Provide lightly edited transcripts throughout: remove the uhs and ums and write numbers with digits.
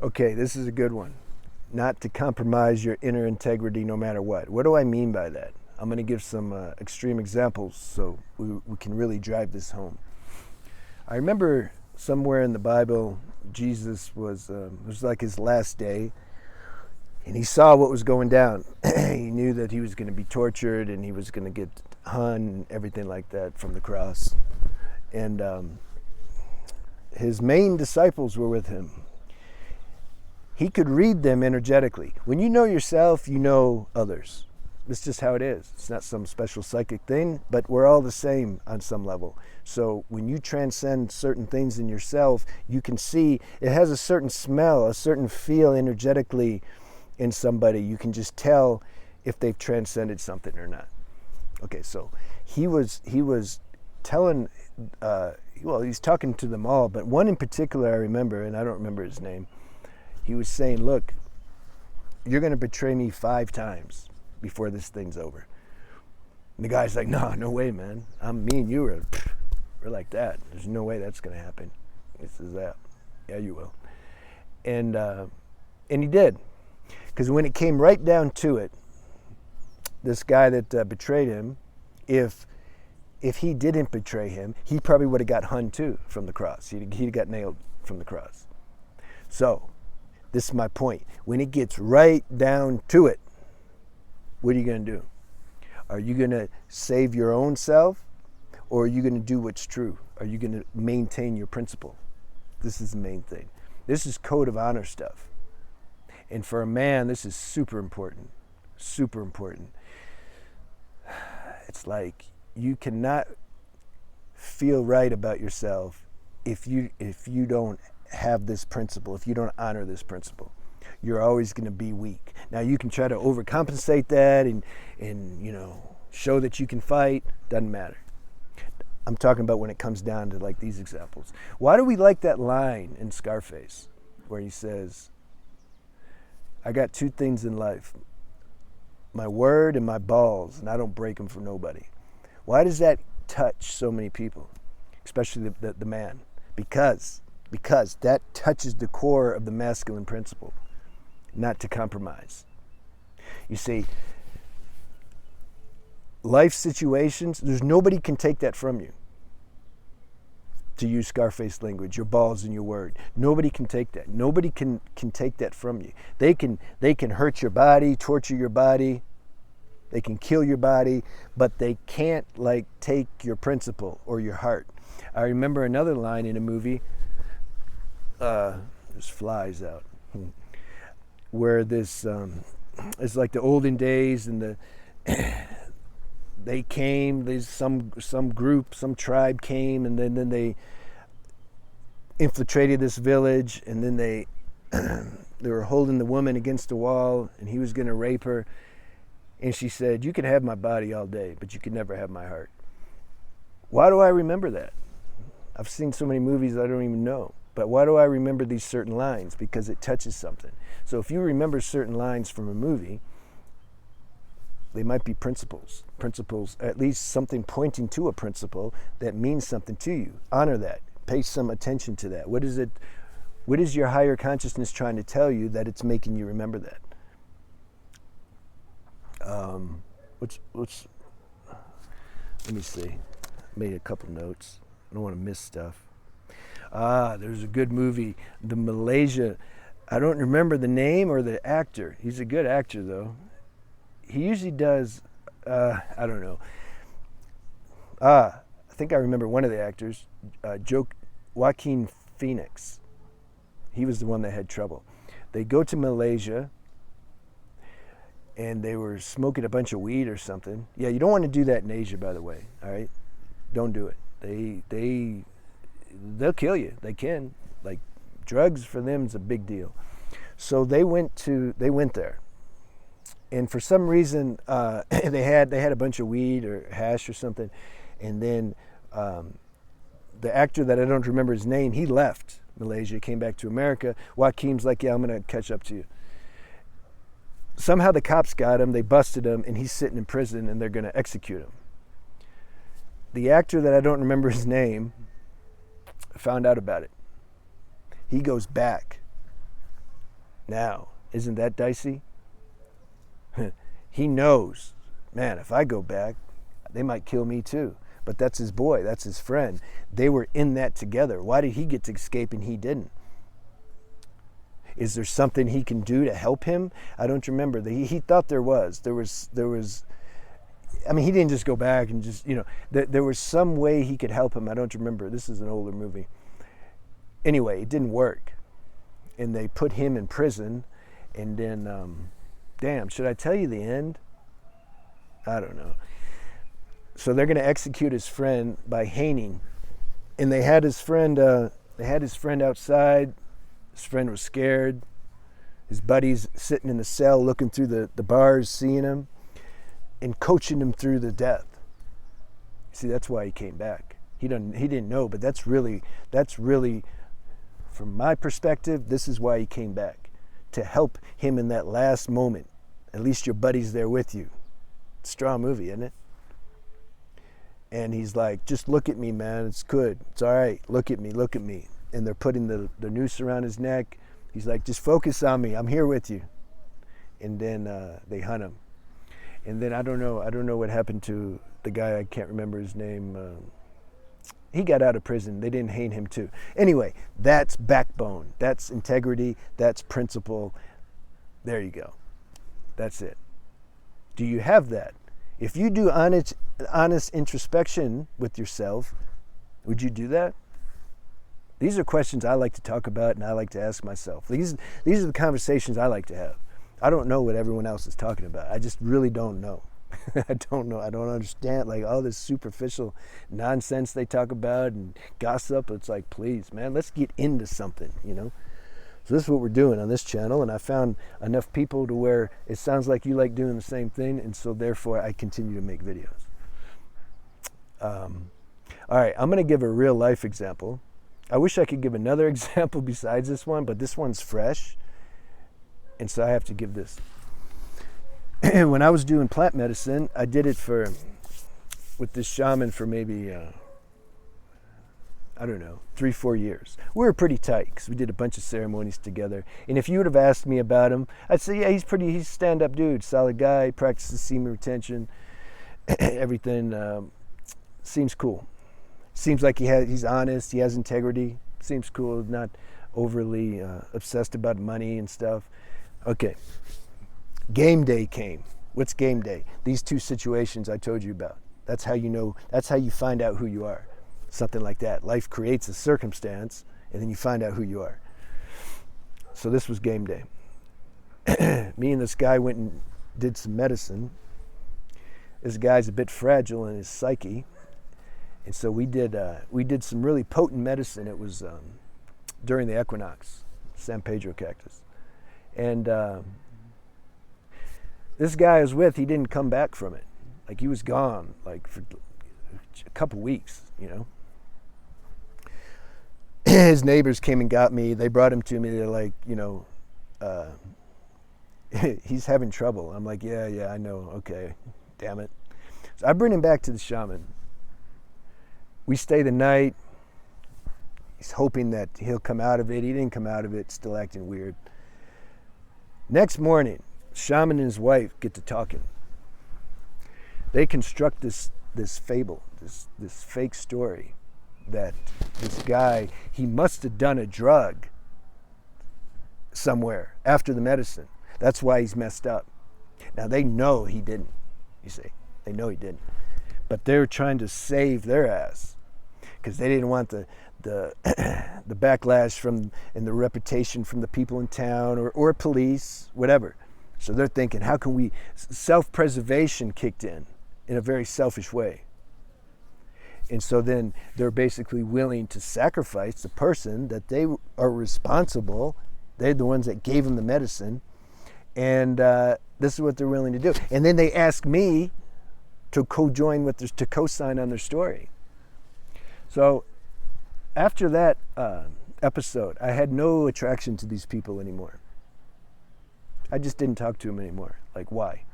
Okay, this is a good one. Not to compromise your inner integrity no matter what. What do I mean by that? I'm going to give some extreme examples so we can really drive this home. I remember somewhere in the Bible, Jesus it was like his last day, and he saw what was going down. He knew that he was going to be tortured and he was going to get hung and everything like that from the cross. And his main disciples were with him. He could read them energetically. When you know yourself, you know others. It's just how it is. It's not some special psychic thing, but we're all the same on some level. So when you transcend certain things in yourself, you can see it has a certain smell, a certain feel energetically in somebody. You can just tell if they've transcended something or not. Okay, so he was telling, he's talking to them all, but one in particular I remember, and I don't remember his name. He was saying, look, you're going to betray me 5 times before this thing's over. And the guy's like, no way, man. Me and you we're like that. There's no way that's going to happen. He says, yeah, you will. And he did. Because when it came right down to it, this guy that betrayed him, if he didn't betray him, he probably would have got hung too from the cross. He'd got nailed from the cross. So, this is my point. When it gets right down to it, what are you going to do? Are you going to save your own self, or are you going to do what's true? Are you going to maintain your principle? This is the main thing. This is code of honor stuff. And for a man, this is super important. Super important. It's like you cannot feel right about yourself if you don't have this principle, if you don't honor this principle. You're always going to be weak. Now you can try to overcompensate that and show that you can fight. Doesn't matter. I'm talking about when it comes down to like these examples. Why do we like that line in Scarface where he says, I got 2 things in life, my word and my balls, and I don't break them for nobody. Why does that touch so many people, especially the man? Because that touches the core of the masculine principle, not to compromise. You see, life situations, there's nobody can take that from you. To use Scarface language, your balls and your word. Nobody can take that. Nobody can take that from you. They can hurt your body, torture your body, they can kill your body, but they can't take your principle or your heart. I remember another line in a movie, there's flies out, where this, it's like the olden days and they came, there's some group, some tribe came, and then they infiltrated this village, and then they were holding the woman against the wall, and he was going to rape her, and she said, you can have my body all day, but you can never have my heart. Why do I remember that? I've seen so many movies I don't even know, but why do I remember these certain lines? Because it touches something. So if you remember certain lines from a movie, they might be principles, at least something pointing to a principle that means something to you. Honor that. Pay some attention to that. What is your higher consciousness trying to tell you that it's making you remember that? Let me see. I made a couple notes. I don't want to miss stuff. There's a good movie, the Malaysia. I don't remember the name or the actor. He's a good actor though. He usually does, I don't know. I think I remember one of the actors, Joaquin Phoenix. He was the one that had trouble. They go to Malaysia, and they were smoking a bunch of weed or something. Yeah, you don't want to do that in Asia, by the way, all right? Don't do it. They'll kill you. They can. Like, drugs for them is a big deal. So they went there. And for some reason, they had a bunch of weed or hash or something, and then the actor that I don't remember his name, he left Malaysia, came back to America. Joaquin's like, yeah, I'm going to catch up to you. Somehow the cops got him, they busted him, and he's sitting in prison, and they're going to execute him. The actor that I don't remember his name found out about it. He goes back Now, isn't that dicey? He knows, man, if I go back, they might kill me too. But that's his boy, that's his friend. They were in that together. Why did he get to escape and he didn't? Is there something he can do to help him? I don't remember. He thought there was. I mean, he didn't just go back and just, there was some way he could help him. I don't remember. This is an older movie. Anyway, it didn't work. And they put him in prison. And then, damn, should I tell you the end? I don't know. So they're going to execute his friend by hanging. And they had his friend outside. His friend was scared. His buddy's sitting in the cell looking through the bars, seeing him, and coaching him through the death. See, that's why he came back. He didn't know, but that's really, from my perspective, this is why he came back. To help him in that last moment. At least your buddy's there with you. Strong movie, isn't it? And he's like, just look at me, man. It's good. It's all right. Look at me. And they're putting the noose around his neck. He's like, just focus on me. I'm here with you. And then they hunt him. And then I don't know what happened to the guy. I can't remember his name. He got out of prison. They didn't hang him too. Anyway, that's backbone. That's integrity. That's principle. There you go. That's it. Do you have that? If you do honest introspection with yourself, would you do that? These are questions I like to talk about and I like to ask myself. These are the conversations I like to have. I don't know what everyone else is talking about. I just really don't know. I don't know. I don't understand like all this superficial nonsense they talk about and gossip. It's like, please, man, let's get into something, So this is what we're doing on this channel, and I found enough people to where it sounds like you like doing the same thing, and so therefore I continue to make videos. All right, I'm going to give a real life example. I wish I could give another example besides this one, but this one's fresh, and so I have to give this. When I was doing plant medicine, I did it with this shaman for maybe, 3-4 years. We were pretty tight because we did a bunch of ceremonies together. And if you would have asked me about him, I'd say, yeah, he's a stand-up dude, solid guy, practices semen retention, everything seems cool. Seems like he's honest, he has integrity, seems cool, not overly obsessed about money and stuff. Okay, game day came. What's game day? These two situations I told you about. That's how you find out who you are. Something like that. Life creates a circumstance, and then you find out who you are. So this was game day. Me and this guy went and did some medicine. This guy's a bit fragile in his psyche, and so we did some really potent medicine. It was during the equinox, San Pedro cactus, and this guy I was with, he didn't come back from it. Like, he was gone, like, for a couple weeks, His neighbors came and got me. They brought him to me. They're like, he's having trouble. I'm like, yeah, I know. Okay, damn it. So I bring him back to the shaman. We stay the night. He's hoping that he'll come out of it. He didn't come out of it, still acting weird. Next morning, shaman and his wife get to talking. They construct this fable, this fake story that this guy, he must have done a drug somewhere after the medicine. That's why he's messed up. Now they know he didn't, you see. They know he didn't. But they're trying to save their ass because they didn't want the backlash and the reputation from the people in town or police, whatever. So they're thinking, how can we, self-preservation kicked in a very selfish way. And so then they're basically willing to sacrifice the person that they are responsible. They're the ones that gave him the medicine. And this is what they're willing to do. And then they ask me to co-join to co-sign on their story. So after that episode, I had no attraction to these people anymore. I just didn't talk to them anymore. Like, why?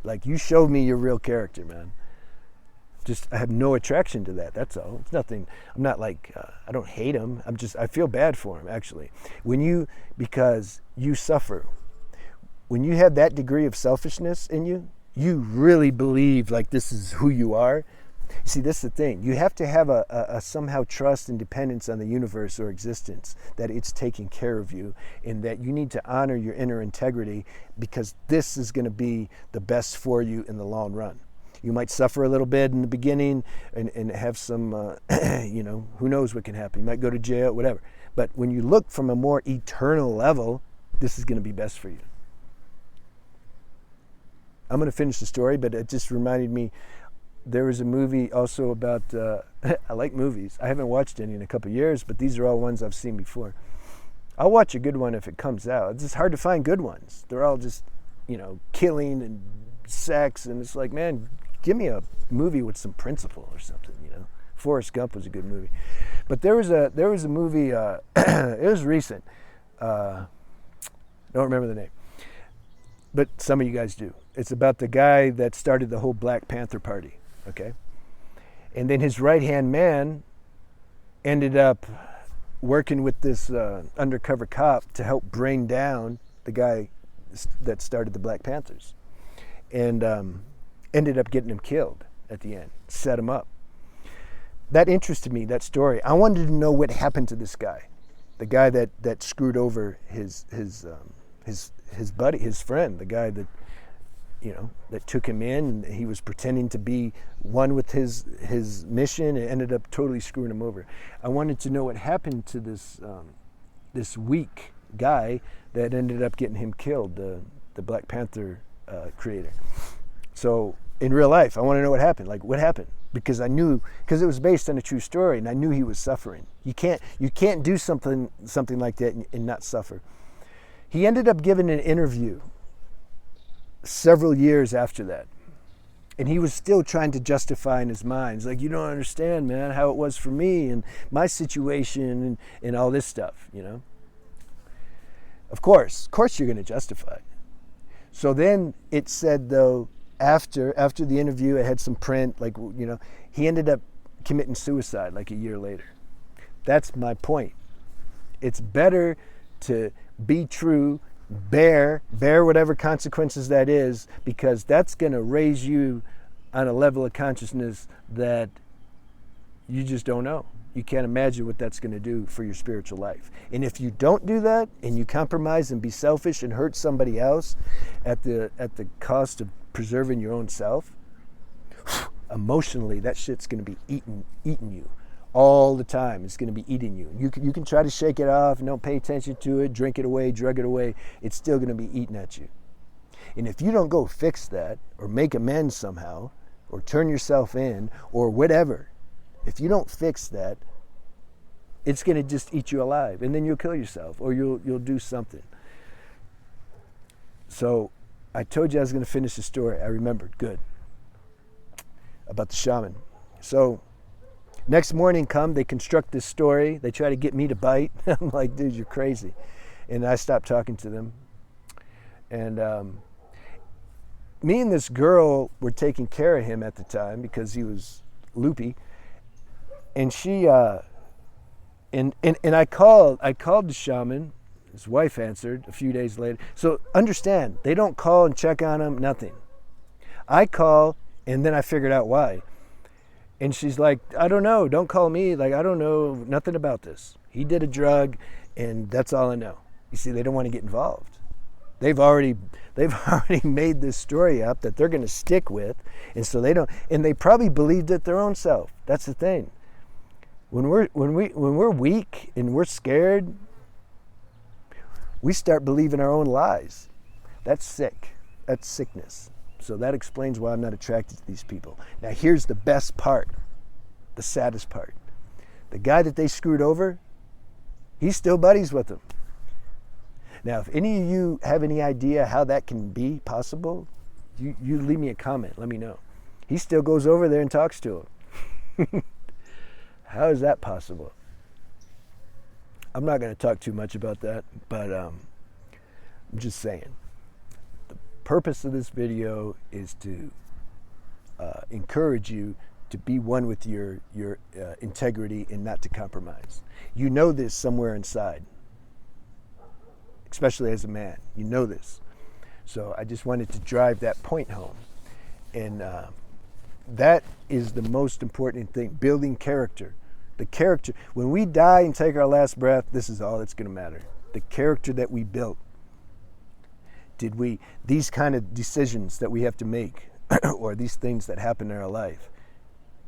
Like, you showed me your real character, man. Just I have no attraction to that. That's all. It's nothing. I'm not like I don't hate him. I feel bad for him actually. Because you suffer. When you have that degree of selfishness in you, you really believe like this is who you are. See, this is the thing. You have to have a somehow trust and dependence on the universe or existence that it's taking care of you, and that you need to honor your inner integrity, because this is going to be the best for you in the long run. You might suffer a little bit in the beginning and have some, who knows what can happen. You might go to jail, whatever. But when you look from a more eternal level, this is going to be best for you. I'm going to finish the story, but it just reminded me, there was a movie also about, I like movies. I haven't watched any in a couple of years, but these are all ones I've seen before. I'll watch a good one if it comes out. It's just hard to find good ones. They're all just, killing and sex, and it's like, man, give me a movie with some principle or something, Forrest Gump was a good movie. But there was a movie, it was recent. Don't remember the name. But some of you guys do. It's about the guy that started the whole Black Panther Party, okay? And then his right-hand man ended up working with this undercover cop to help bring down the guy that started the Black Panthers. And ended up getting him killed at the end, set him up. That interested me, that story. I wanted to know what happened to this guy, the guy that screwed over his buddy, his friend, the guy that that took him in, and he was pretending to be one with his mission, and ended up totally screwing him over. I wanted to know what happened to this weak guy that ended up getting him killed, the Black Panther creator. So in real life, I want to know what happened. Like, what happened? Because it was based on a true story, and I knew he was suffering. You can't do something like that and not suffer. He ended up giving an interview several years after that, and he was still trying to justify in his mind. He's like, you don't understand, man, how it was for me and my situation and all this stuff, Of course you're going to justify it. So then it said, though, after the interview, it had some print, like, he ended up committing suicide like a year later. That's my point. It's better to be true, bear whatever consequences that is, because that's going to raise you on a level of consciousness that you just don't know. You can't imagine what that's going to do for your spiritual life. And if you don't do that, and you compromise and be selfish and hurt somebody else at the cost of preserving your own self, emotionally, that shit's going to be eating you all the time. It's going to be eating you. You can try to shake it off and don't pay attention to it, drink it away, drug it away. It's still going to be eating at you. And if you don't go fix that, or make amends somehow, or turn yourself in, or whatever, if you don't fix that, it's going to just eat you alive, and then you'll kill yourself, or you'll do something. So I told you I was going to finish the story. I remembered. Good. About the shaman. So next morning they construct this story. They try to get me to bite. I'm like, dude, you're crazy. And I stopped talking to them. And me and this girl were taking care of him at the time because he was loopy. And she, and I called the shaman. His wife answered a few days later. So understand, they don't call and check on him, nothing. I call, and then I figured out why. And she's like, I don't know, don't call me. Like, I don't know nothing about this. He did a drug, and that's all I know. You see, they don't want to get involved. They've already made this story up that they're going to stick with, and so they don't. And they probably believed it their own self. That's the thing. When we're weak and we're scared, we start believing our own lies. That's sick. That's sickness. So that explains why I'm not attracted to these people. Now here's the best part, the saddest part. The guy that they screwed over, he's still buddies with them. Now, if any of you have any idea how that can be possible, you leave me a comment. Let me know. He still goes over there and talks to him. How is that possible? I'm not going to talk too much about that, but I'm just saying. The purpose of this video is to encourage you to be one with your integrity and not to compromise. You know this somewhere inside, especially as a man. You know this. So I just wanted to drive that point home. And that is the most important thing, building character. The character, when we die and take our last breath, this is all that's going to matter. The character that we built. These kind of decisions that we have to make, or these things that happen in our life,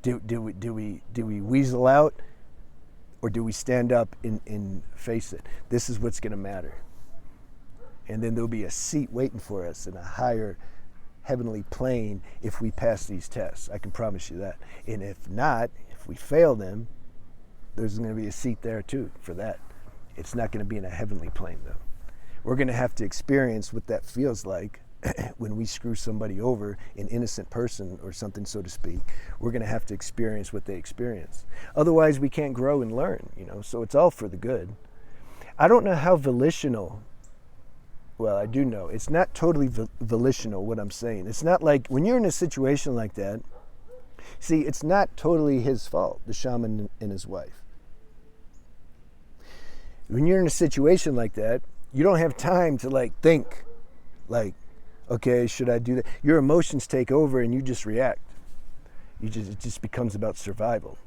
do we weasel out, or do we stand up and face it? This is what's going to matter. And then there'll be a seat waiting for us in a higher heavenly plane if we pass these tests. I can promise you that. And if not, if we fail them, there's going to be a seat there too for that. It's not going to be in a heavenly plane though. We're going to have to experience what that feels like when we screw somebody over, an innocent person or something, so to speak. We're going to have to experience what they experience. Otherwise, we can't grow and learn, so it's all for the good. I don't know how volitional, well, I do know. It's not totally volitional, what I'm saying. It's not like, when you're in a situation like that, see, it's not totally his fault, the shaman and his wife. When you're in a situation like that, you don't have time to think, okay, should I do that? Your emotions take over and you just react. It just becomes about survival.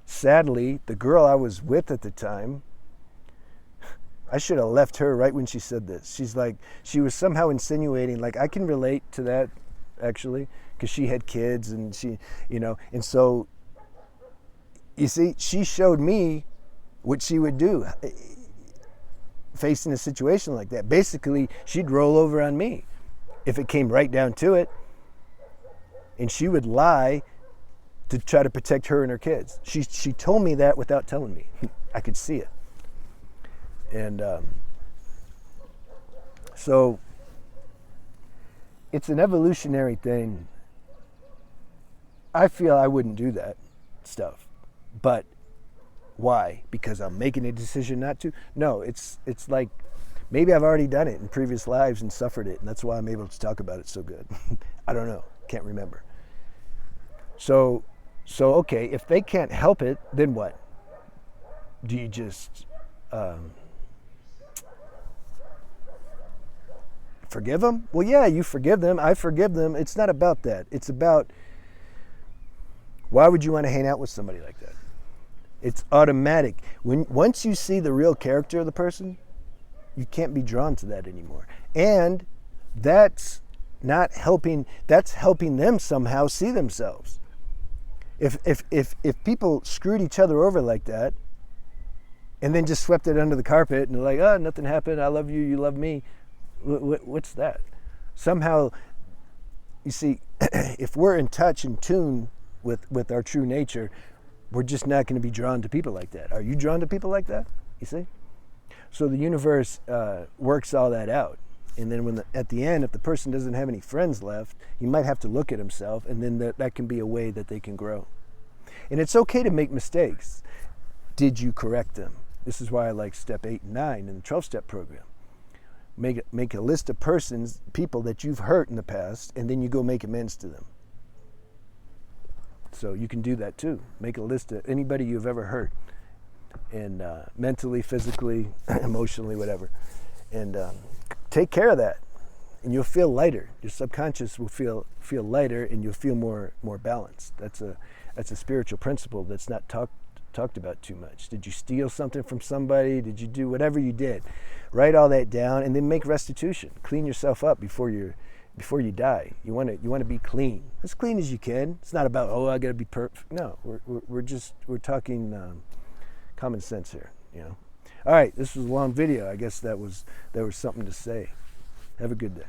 Sadly, the girl I was with at the time, I should have left her right when she said this. She was somehow insinuating, I can relate to that actually, because she had kids and she, and so, you see, she showed me what she would do facing a situation like that. Basically, she'd roll over on me if it came right down to it, and she would lie to try to protect her and her kids. She told me that without telling me. I could see it. And so it's an evolutionary thing. I feel I wouldn't do that stuff, but why? Because I'm making a decision not to? No, it's like maybe I've already done it in previous lives and suffered it, and that's why I'm able to talk about it so good. I don't know. Can't remember. So okay, if they can't help it, then what? Do you just forgive them? Well, yeah, you forgive them. I forgive them. It's not about that. It's about, why would you want to hang out with somebody like that? It's automatic. Once you see the real character of the person, you can't be drawn to that anymore. And that's not helping, that's helping them somehow see themselves. If people screwed each other over like that, and then just swept it under the carpet and like, oh, nothing happened, I love you, you love me, what's that? Somehow, you see, if we're in touch and tune with our true nature, we're just not going to be drawn to people like that. Are you drawn to people like that? You see? So the universe works all that out. And then at the end, if the person doesn't have any friends left, he might have to look at himself, and then that can be a way that they can grow. And it's okay to make mistakes. Did you correct them? This is why I like step 8 and 9 in the 12-step program. Make a list of people that you've hurt in the past, and then you go make amends to them. So you can do that too. Make a list of anybody you've ever hurt, and mentally, physically, emotionally, whatever. And take care of that, and you'll feel lighter. Your subconscious will feel lighter, and you'll feel more balanced. That's a spiritual principle that's not talked about too much. Did you steal something from somebody? Did you do whatever you did? Write all that down, and then make restitution. Clean yourself up before you die. You want to be clean, as clean as you can. It's not about, oh, I got to be perfect. No, we're talking common sense here. All right, this was a long video. I guess there was something to say. Have a good day.